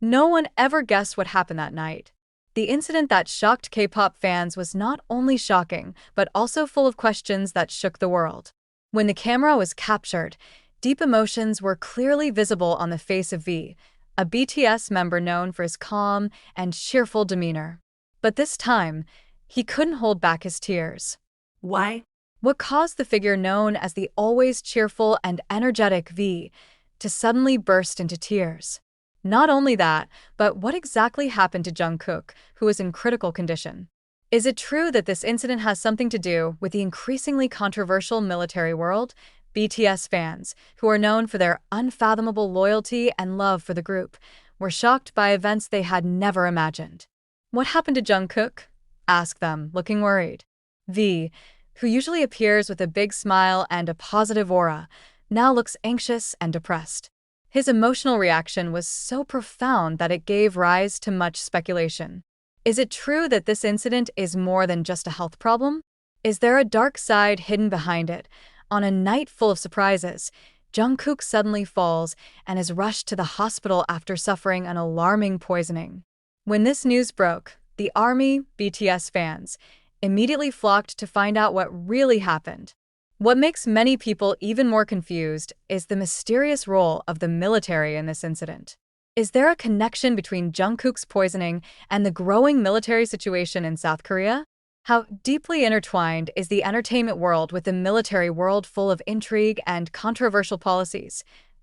No one ever guessed what happened that night. The incident that shocked K-pop fans was not only shocking, but also full of questions that shook the world. When the camera was captured, deep emotions were clearly visible on the face of V, a BTS member known for his calm and cheerful demeanor. But this time, he couldn't hold back his tears. Why? What caused the figure known as the always cheerful and energetic V to suddenly burst into tears? Not only that, but what exactly happened to Jungkook, who was in critical condition? Is it true that this incident has something to do with the increasingly controversial military world? BTS fans, who are known for their unfathomable loyalty and love for the group, were shocked by events they had never imagined. What happened to Jungkook? Asked them, looking worried. V, who usually appears with a big smile and a positive aura, now looks anxious and depressed. His emotional reaction was so profound that it gave rise to much speculation. Is it true that this incident is more than just a health problem? Is there a dark side hidden behind it? On a night full of surprises, Jungkook suddenly falls and is rushed to the hospital after suffering an alarming poisoning. When this news broke, the army, BTS fans, immediately flocked to find out what really happened. What makes many people even more confused is the mysterious role of the military in this incident. Is there a connection between Jungkook's poisoning and the growing military situation in South Korea? How deeply intertwined is the entertainment world with the military world, full of intrigue and controversial policies?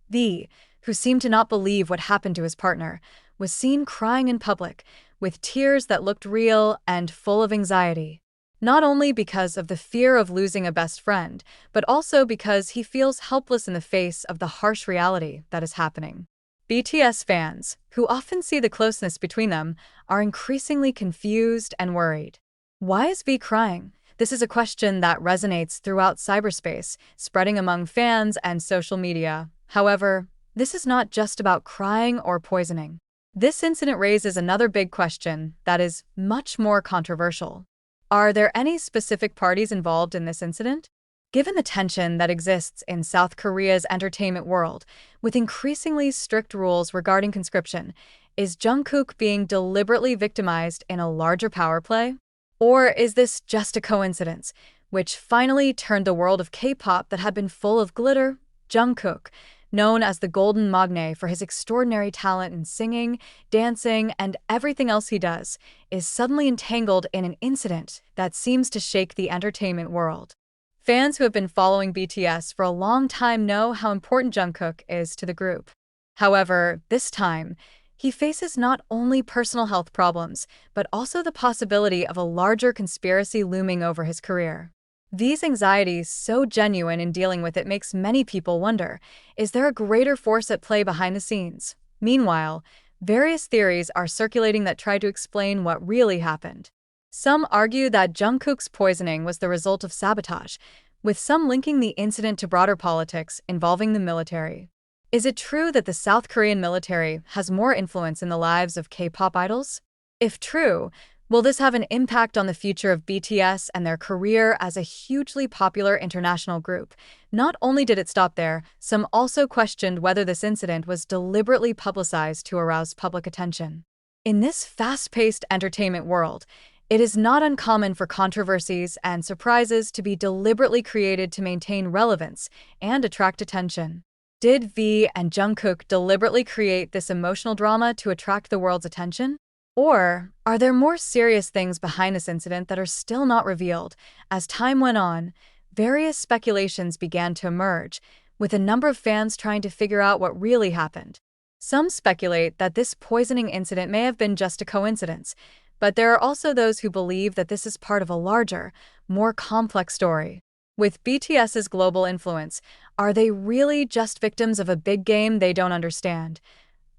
V, who seemed to not believe what happened to his partner, was seen crying in public, with tears that looked real and full of anxiety. Not only because of the fear of losing a best friend, but also because he feels helpless in the face of the harsh reality that is happening. BTS fans, who often see the closeness between them, are increasingly confused and worried. Why is V crying? This is a question that resonates throughout cyberspace, spreading among fans and social media. However, this is not just about crying or poisoning. This incident raises another big question that is much more controversial. Are there any specific parties involved in this incident? Given the tension that exists in South Korea's entertainment world, with increasingly strict rules regarding conscription, is Jungkook being deliberately victimized in a larger power play? Or is this just a coincidence, which finally turned the world of K-pop that had been full of glitter? Jungkook, known as the Golden Magne for his extraordinary talent in singing, dancing, and everything else he does, is suddenly entangled in an incident that seems to shake the entertainment world. Fans who have been following BTS for a long time know how important Jungkook is to the group. However, this time, he faces not only personal health problems, but also the possibility of a larger conspiracy looming over his career. These anxieties, so genuine in dealing with it, makes many people wonder, is there a greater force at play behind the scenes? Meanwhile, various theories are circulating that try to explain what really happened. Some argue that Jungkook's poisoning was the result of sabotage, with some linking the incident to broader politics involving the military. Is it true that the South Korean military has more influence in the lives of K-pop idols? If true, will this have an impact on the future of BTS and their career as a hugely popular international group? Not only did it stop there, some also questioned whether this incident was deliberately publicized to arouse public attention. In this fast-paced entertainment world, it is not uncommon for controversies and surprises to be deliberately created to maintain relevance and attract attention. Did V and Jungkook deliberately create this emotional drama to attract the world's attention? Or are there more serious things behind this incident that are still not revealed? As time went on, various speculations began to emerge, with a number of fans trying to figure out what really happened. Some speculate that this poisoning incident may have been just a coincidence, but there are also those who believe that this is part of a larger, more complex story. With BTS's global influence, are they really just victims of a big game they don't understand?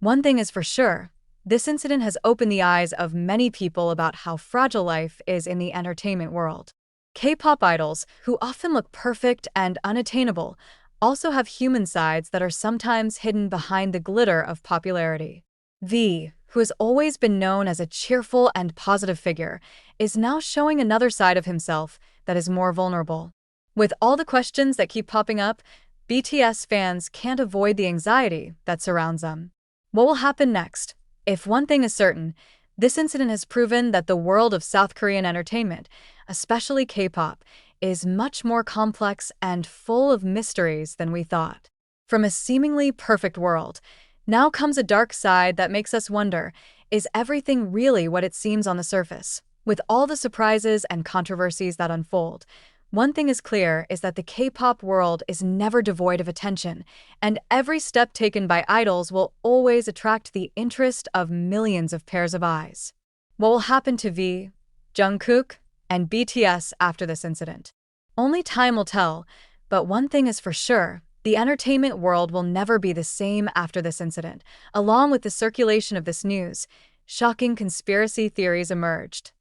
One thing is for sure. This incident has opened the eyes of many people about how fragile life is in the entertainment world. K-pop idols, who often look perfect and unattainable, also have human sides that are sometimes hidden behind the glitter of popularity. V, who has always been known as a cheerful and positive figure, is now showing another side of himself that is more vulnerable. With all the questions that keep popping up, BTS fans can't avoid the anxiety that surrounds them. What will happen next? If one thing is certain, this incident has proven that the world of South Korean entertainment, especially K-pop, is much more complex and full of mysteries than we thought. From a seemingly perfect world, now comes a dark side that makes us wonder, is everything really what it seems on the surface? With all the surprises and controversies that unfold, one thing is clear is that the K-pop world is never devoid of attention, and every step taken by idols will always attract the interest of millions of pairs of eyes. What will happen to V, Jungkook, and BTS after this incident? Only time will tell, but one thing is for sure, the entertainment world will never be the same after this incident. Along with the circulation of this news, shocking conspiracy theories emerged.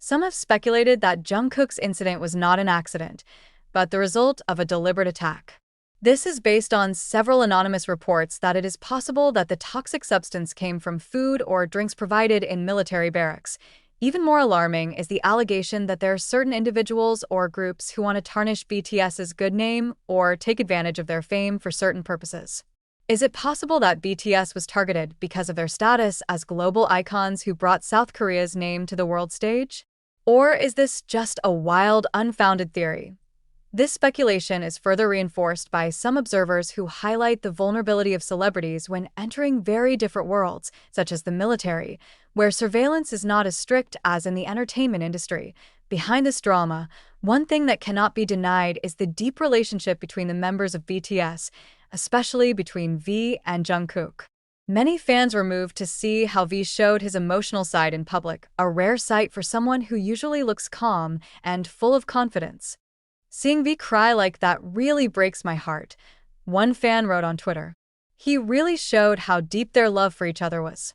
Some have speculated that Jungkook's incident was not an accident, but the result of a deliberate attack. This is based on several anonymous reports that it is possible that the toxic substance came from food or drinks provided in military barracks. Even more alarming is the allegation that there are certain individuals or groups who want to tarnish BTS's good name or take advantage of their fame for certain purposes. Is it possible that BTS was targeted because of their status as global icons who brought South Korea's name to the world stage? Or is this just a wild, unfounded theory? This speculation is further reinforced by some observers who highlight the vulnerability of celebrities when entering very different worlds, such as the military, where surveillance is not as strict as in the entertainment industry. Behind this drama, one thing that cannot be denied is the deep relationship between the members of BTS, especially between V and Jungkook. Many fans were moved to see how V showed his emotional side in public, a rare sight for someone who usually looks calm and full of confidence. Seeing V cry like that really breaks my heart, one fan wrote on Twitter. He really showed how deep their love for each other was.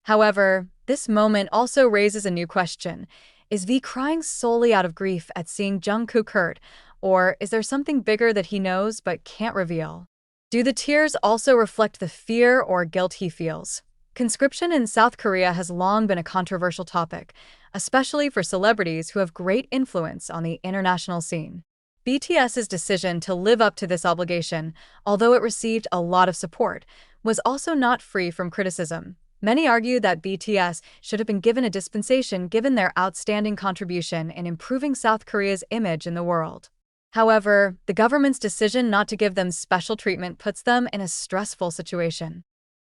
However, this moment also raises a new question. Is V crying solely out of grief at seeing Jungkook hurt, or is there something bigger that he knows but can't reveal? Do the tears also reflect the fear or guilt he feels? Conscription in South Korea has long been a controversial topic, especially for celebrities who have great influence on the international scene. BTS's decision to live up to this obligation, although it received a lot of support, was also not free from criticism. Many argue that BTS should have been given a dispensation given their outstanding contribution in improving South Korea's image in the world. However, the government's decision not to give them special treatment puts them in a stressful situation.